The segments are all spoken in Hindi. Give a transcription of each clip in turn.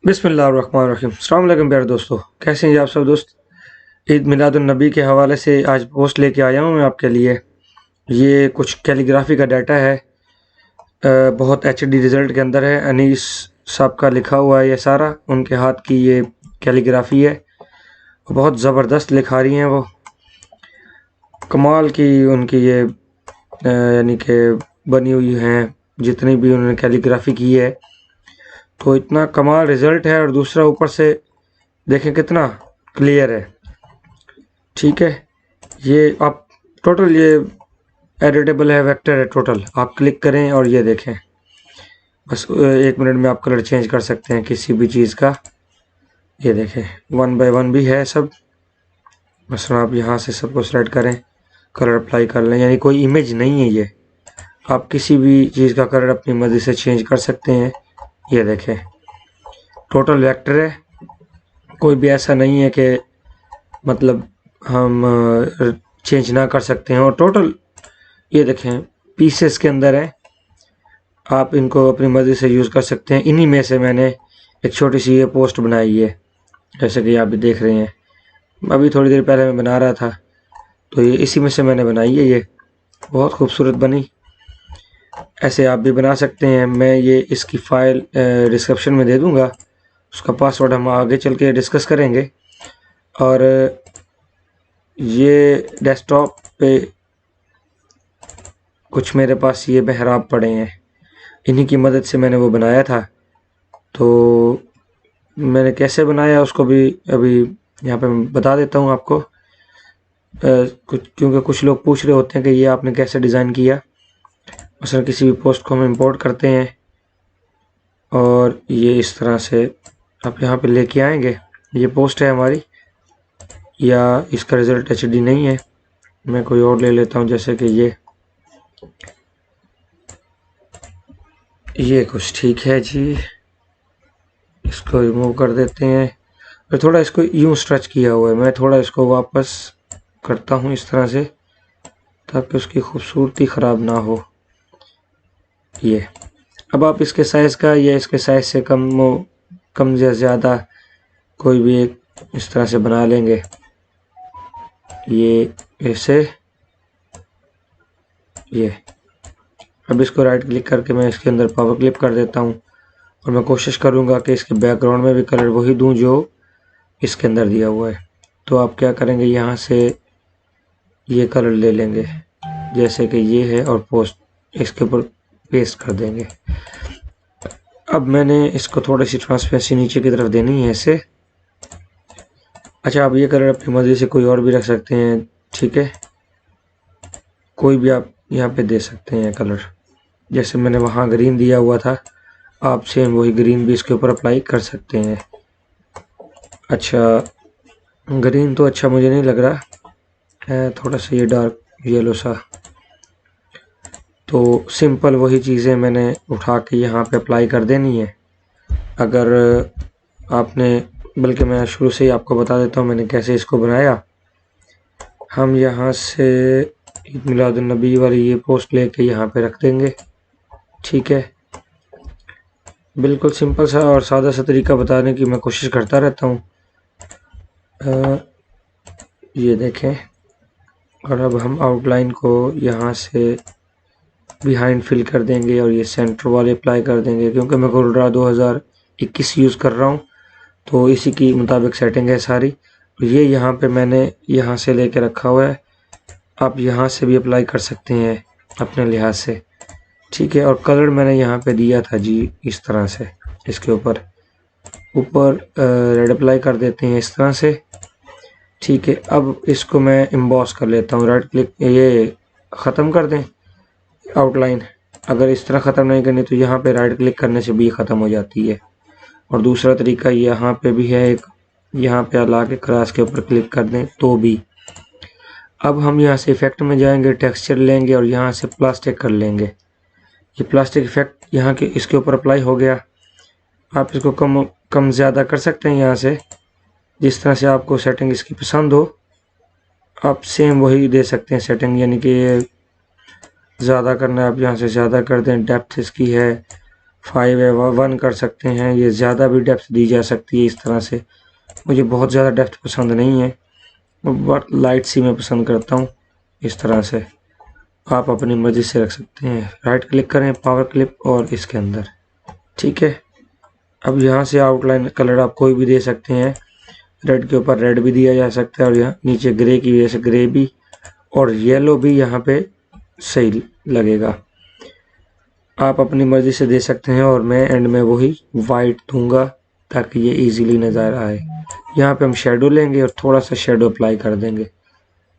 बिस्मिल्लाहिर्रहमानिर्रहीम। अस्सलाम वालेकुम प्यारे दोस्तों, कैसे हैं आप सब दोस्त। ईद मिलादुन्नबी के हवाले से आज पोस्ट लेके आया हूँ मैं आपके लिए। ये कुछ कैलीग्राफी का डाटा है, बहुत एचडी रिज़ल्ट के अंदर है। अनीस साहब का लिखा हुआ है, ये सारा उनके हाथ की ये कैलीग्राफी है। बहुत ज़बरदस्त लिखा रही हैं वो, कमाल की उनकी ये यानी कि बनी हुई हैं जितनी भी उन्होंने कैलीग्राफी की है, तो इतना कमाल रिज़ल्ट है। और दूसरा ऊपर से देखें कितना क्लियर है। ठीक है, ये आप टोटल ये एडिटेबल है, वेक्टर है टोटल। आप क्लिक करें और ये देखें, बस 1 मिनट में आप कलर चेंज कर सकते हैं किसी भी चीज़ का। ये देखें 1 बाय 1 भी है सब। बस आप यहाँ से सबको सेलेक्ट करें, कलर अप्लाई कर लें। यानी कोई इमेज नहीं है ये, आप किसी भी चीज़ का कलर अपनी मर्ज़ी से चेंज कर सकते हैं। ये देखें टोटल वेक्टर है, कोई भी ऐसा नहीं है कि मतलब हम चेंज ना कर सकते हैं। और टोटल ये देखें पीसेस के अंदर है, आप इनको अपनी मर्ज़ी से यूज़ कर सकते हैं। इन्हीं में से मैंने एक छोटी सी ये पोस्ट बनाई है, जैसे कि आप भी देख रहे हैं। अभी थोड़ी देर पहले मैं बना रहा था, तो ये इसी में से मैंने बनाई है। ये बहुत खूबसूरत बनी, ऐसे आप भी बना सकते हैं। मैं ये इसकी फ़ाइल डिस्क्रिप्शन में दे दूँगा, उसका पासवर्ड हम आगे चल के डिस्कस करेंगे। और ये डेस्कटॉप पे कुछ मेरे पास ये मेहराब पड़े हैं, इन्हीं की मदद से मैंने वो बनाया था। तो मैंने कैसे बनाया उसको भी अभी यहाँ पे मैं बता देता हूँ आपको। क्योंकि कुछ लोग पूछ रहे होते हैं कि ये आपने कैसे डिज़ाइन किया। मसलन किसी भी पोस्ट को हम इंपोर्ट करते हैं और ये इस तरह से आप यहाँ पे लेके आएंगे। ये पोस्ट है हमारी, या इसका रिज़ल्ट एचडी नहीं है, मैं कोई और ले लेता हूँ, जैसे कि ये कुछ ठीक है जी। इसको रिमूव कर देते हैं। और थोड़ा इसको यूं स्ट्रेच किया हुआ है, मैं थोड़ा इसको वापस करता हूँ इस तरह से, ताकि उसकी खूबसूरती ख़राब ना हो। ये अब आप इसके साइज़ का या इसके साइज़ से कम या ज़्यादा कोई भी एक इस तरह से बना लेंगे। ये ऐसे, ये अब इसको राइट क्लिक करके मैं इसके अंदर पावर क्लिप कर देता हूँ। और मैं कोशिश करूँगा कि इसके बैकग्राउंड में भी कलर वही दूँ जो इसके अंदर दिया हुआ है। तो आप क्या करेंगे, यहाँ से ये कलर ले लेंगे जैसे कि ये है, और पोस्ट इसके ऊपर पेस्ट कर देंगे। अब मैंने इसको थोड़ी सी ट्रांसपेरेंसी नीचे की तरफ देनी है ऐसे। अच्छा, आप ये कलर अपनी मर्ज़ी से कोई और भी रख सकते हैं, ठीक है, कोई भी आप यहाँ पे दे सकते हैं कलर। जैसे मैंने वहाँ ग्रीन दिया हुआ था, आप सेम वही ग्रीन भी इसके ऊपर अप्लाई कर सकते हैं। अच्छा, ग्रीन तो अच्छा मुझे नहीं लग रहा है, थोड़ा सा ये डार्क येलो सा। तो सिंपल वही चीज़ें मैंने उठा के यहाँ पे अप्लाई कर देनी है। अगर आपने, बल्कि मैं शुरू से ही आपको बता देता हूँ मैंने कैसे इसको बनाया। हम यहाँ से ईद मिलादुन्नबी वाली ये पोस्ट लेके यहाँ पे रख देंगे, ठीक है। बिल्कुल सिंपल सा और सादा सा तरीका बताने की मैं कोशिश करता रहता हूँ। ये देखें, और अब हम आउटलाइन को यहाँ से बिहाइंड फिल कर देंगे और ये सेंटर वाले अप्लाई कर देंगे। क्योंकि मैं कोलरा 2021 यूज़ कर रहा हूँ, तो इसी की मुताबिक सेटिंग है सारी। ये यहाँ पे मैंने यहाँ से लेके रखा हुआ है, आप यहाँ से भी अप्लाई कर सकते हैं अपने लिहाज से, ठीक है। और कलर मैंने यहाँ पे दिया था जी इस तरह से, इसके ऊपर रेड अप्लाई कर देते हैं इस तरह से, ठीक है। अब इसको मैं एम्बॉस कर लेता हूँ, राइट क्लिक, ये ख़त्म कर दें आउटलाइन। अगर इस तरह ख़त्म नहीं करनी तो यहाँ पे राइट क्लिक करने से भी ख़त्म हो जाती है। और दूसरा तरीका यहाँ पे भी है एक, यहाँ पे ला के क्रॉस के ऊपर क्लिक कर दें तो भी। अब हम यहाँ से इफेक्ट में जाएंगे, टेक्सचर लेंगे और यहाँ से प्लास्टिक कर लेंगे। ये प्लास्टिक इफेक्ट यहाँ के इसके ऊपर अप्लाई हो गया। आप इसको कम ज़्यादा कर सकते हैं यहाँ से, जिस तरह से आपको सेटिंग इसकी पसंद हो आप सेम वही दे सकते हैं सेटिंग। यानी कि ज़्यादा करना है आप यहाँ से ज़्यादा कर दें, डेप्थ इसकी है 5 है 1 कर सकते हैं। ये ज़्यादा भी डेप्थ दी जा सकती है इस तरह से। मुझे बहुत ज़्यादा डेप्थ पसंद नहीं है, बहुत लाइट सी मैं पसंद करता हूँ। इस तरह से आप अपनी मर्ज़ी से रख सकते हैं। राइट क्लिक करें पावर क्लिप और इसके अंदर, ठीक है। अब यहाँ से आउटलाइन कलर आप कोई भी दे सकते हैं। रेड के ऊपर रेड भी दिया जा सकता है और यहाँ नीचे ग्रे की वजह से ग्रे भी, और येलो भी यहाँ पे सही लगेगा। आप अपनी मर्ज़ी से दे सकते हैं और मैं एंड में वही वाइट दूंगा ताकि ये इजीली नज़र आए। यहाँ पे हम शेडो लेंगे और थोड़ा सा शेडो अप्लाई कर देंगे।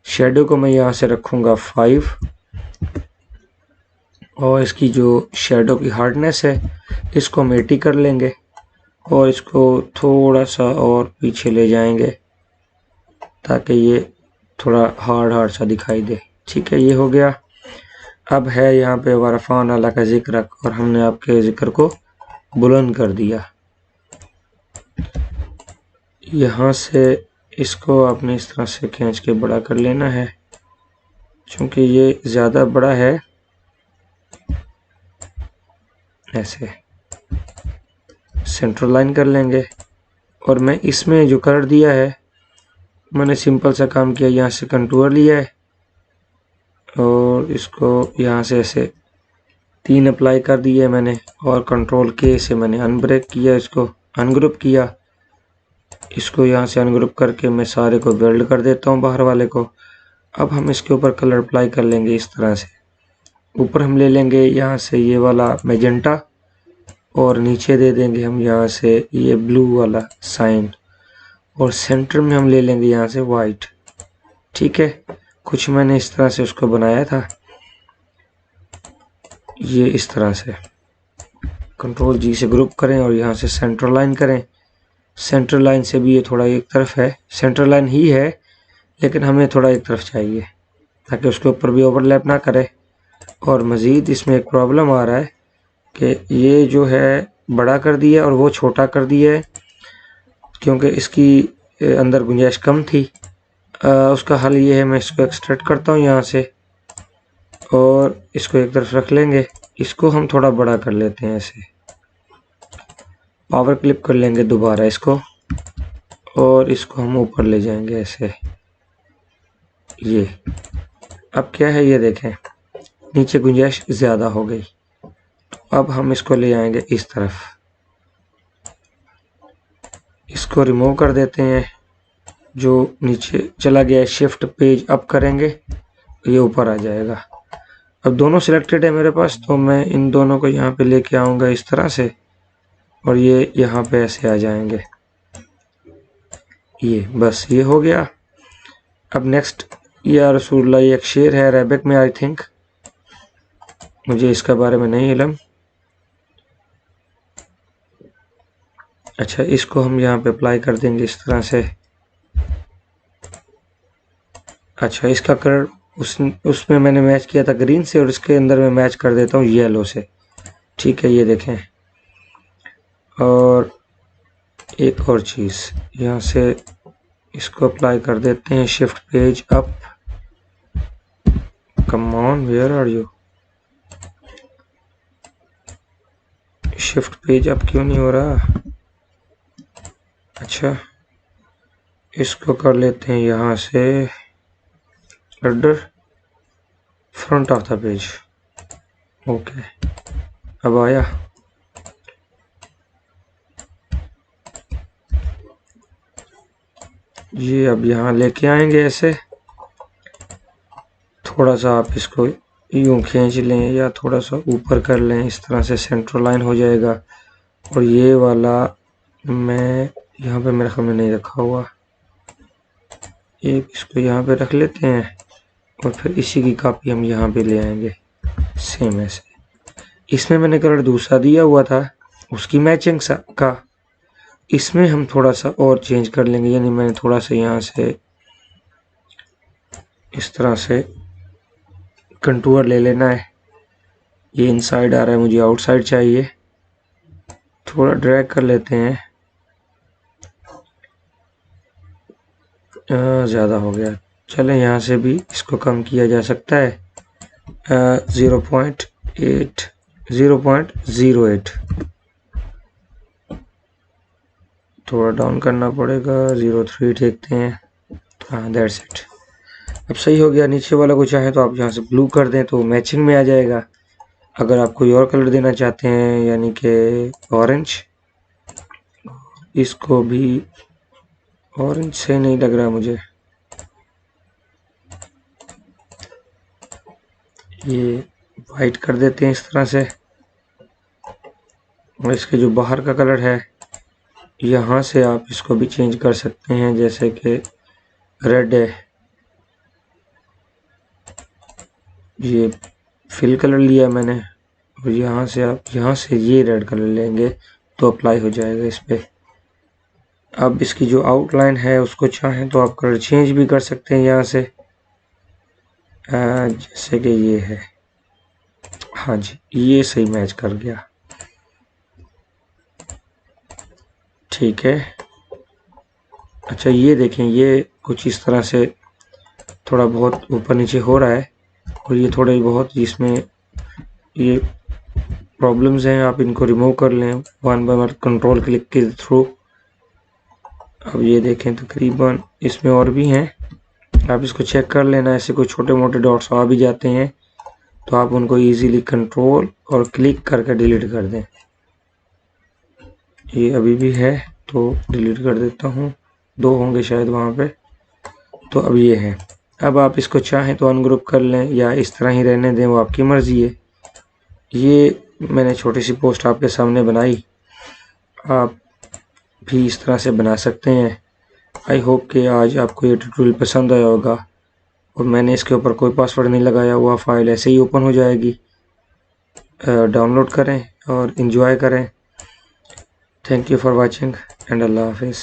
शेडो को मैं यहाँ से रखूँगा 5 और इसकी जो शेडो की हार्डनेस है इसको हम 80 कर लेंगे और इसको थोड़ा सा और पीछे ले जाएंगे ताकि ये थोड़ा हार्ड सा दिखाई दे, ठीक है। ये हो गया। अब है यहाँ पे वरफ़ान अल्लाह का जिक्र और हमने आपके जिक्र को बुलंद कर दिया। यहाँ से इसको आपने इस तरह से खींच के बड़ा कर लेना है, क्योंकि ये ज़्यादा बड़ा है। ऐसे सेंट्रल लाइन कर लेंगे और मैं इसमें जो कलर दिया है मैंने सिंपल सा काम किया, यहाँ से कंटूर लिया है और इसको यहाँ से ऐसे 3 अप्लाई कर दिए मैंने और कंट्रोल के से मैंने अनब्रेक किया, इसको अनग्रुप किया। इसको यहाँ से अनग्रुप करके मैं सारे को वेल्ड कर देता हूँ बाहर वाले को। अब हम इसके ऊपर कलर अप्लाई कर लेंगे इस तरह से। ऊपर हम ले लेंगे यहाँ से ये वाला मैजेंटा और नीचे दे देंगे हम यहाँ से ये ब्लू वाला साइन और सेंटर में हम ले लेंगे यहाँ से वाइट, ठीक है। कुछ मैंने इस तरह से उसको बनाया था, ये इस तरह से कंट्रोल जी से ग्रुप करें और यहाँ से सेंटर लाइन करें। सेंटर लाइन से भी ये थोड़ा एक तरफ है, सेंटर लाइन ही है लेकिन हमें थोड़ा एक तरफ चाहिए ताकि उसके ऊपर भी ओवरलैप ना करे। और मज़ीद इसमें एक प्रॉब्लम आ रहा है कि ये जो है बड़ा कर दिया और वो छोटा कर दिया है क्योंकि इसकी अंदर गुंजाइश कम थी। उसका हल ये है, मैं इसको एक्सट्रैक्ट करता हूँ यहाँ से और इसको एक तरफ रख लेंगे। इसको हम थोड़ा बड़ा कर लेते हैं, ऐसे पावर क्लिप कर लेंगे दोबारा इसको और इसको हम ऊपर ले जाएंगे ऐसे। ये अब क्या है, ये देखें नीचे गुंजाइश ज़्यादा हो गई। अब हम इसको ले आएंगे इस तरफ, इसको रिमूव कर देते हैं। जो नीचे चला गया है शिफ्ट पेज अप करेंगे ये ऊपर आ जाएगा। अब दोनों सिलेक्टेड है मेरे पास, तो मैं इन दोनों को यहाँ पे लेके आऊँगा इस तरह से और ये यहाँ पे ऐसे आ जाएंगे। ये बस ये हो गया। अब नेक्स्ट या रसूलुल्लाह, ये एक शेर है अरेबिक में, आई थिंक, मुझे इसका बारे में नहीं इल्म। अच्छा, इसको हम यहाँ पे अप्लाई कर देंगे इस तरह से। अच्छा, इसका कलर उसमें मैंने मैच किया था ग्रीन से और इसके अंदर मैं मैच कर देता हूँ येलो से, ठीक है। ये देखें। और एक और चीज़ यहाँ से इसको अप्लाई कर देते हैं, shift page up. Come on, where are you? Shift page up क्यों नहीं हो रहा? अच्छा, इसको कर लेते हैं यहाँ से under front of the page. Okay, अब आया। ये अब यहाँ लेके आएंगे ऐसे। थोड़ा सा आप इसको यूं खींच लें या थोड़ा सा ऊपर कर लें, इस तरह से सेंटर लाइन हो जाएगा। और ये वाला मैं यहाँ पे मेरे ख्याल में नहीं रखा हुआ, एक इसको यहाँ पे रख लेते हैं और फिर इसी की कॉपी हम यहाँ पे ले आएंगे सेम ऐसे। इसमें मैंने कलर दूसरा दिया हुआ था उसकी मैचिंग का, इसमें हम थोड़ा सा और चेंज कर लेंगे। यानी मैंने थोड़ा सा यहाँ से इस तरह से कंटूर ले लेना है। ये इनसाइड आ रहा है, मुझे आउटसाइड चाहिए। थोड़ा ड्रैग कर लेते हैं, ज़्यादा हो गया। चलें, यहाँ से भी इसको कम किया जा सकता है। 0.08 थोड़ा डाउन करना पड़ेगा, 03 देखते हैं। हाँ दैट्स इट, अब सही हो गया। नीचे वाला को चाहे तो आप यहाँ से ब्लू कर दें तो मैचिंग में आ जाएगा। अगर आप कोई और कलर देना चाहते हैं यानी कि ऑरेंज, इसको भी ऑरेंज से नहीं लग रहा मुझे, ये वाइट कर देते हैं इस तरह से। और इसके जो बाहर का कलर है यहाँ से आप इसको भी चेंज कर सकते हैं, जैसे कि रेड है, ये फिल कलर लिया मैंने, और यहाँ से आप यहाँ से ये रेड कलर लेंगे तो अप्लाई हो जाएगा इस पर। अब इसकी जो आउटलाइन है उसको चाहें तो आप कलर चेंज भी कर सकते हैं यहाँ से, जैसे कि ये है। हाँ जी, ये सही मैच कर गया, ठीक है। अच्छा ये देखें, ये कुछ इस तरह से थोड़ा बहुत ऊपर नीचे हो रहा है, और ये थोड़े बहुत इसमें ये प्रॉब्लम्स हैं, आप इनको रिमूव कर लें one by one control click के थ्रू। अब ये देखें तकरीबन इसमें और भी हैं, आप इसको चेक कर लेना। ऐसे कोई छोटे मोटे डॉट्स आ भी जाते हैं तो आप उनको इजीली कंट्रोल और क्लिक करके डिलीट कर दें। ये अभी भी है तो डिलीट कर देता हूँ, 2 होंगे शायद वहाँ पे। तो अब ये है, अब आप इसको चाहें तो अनग्रुप कर लें या इस तरह ही रहने दें, वो आपकी मर्ज़ी है। ये मैंने छोटी सी पोस्ट आपके सामने बनाई, आप भी इस तरह से बना सकते हैं। आई होप कि आज आपको ये ट्यूटोरियल पसंद आया होगा, और मैंने इसके ऊपर कोई पासवर्ड नहीं लगाया हुआ, फाइल ऐसे ही ओपन हो जाएगी। डाउनलोड करें और इन्जॉय करें। Thank you for watching and अल्लाह हाफिज़।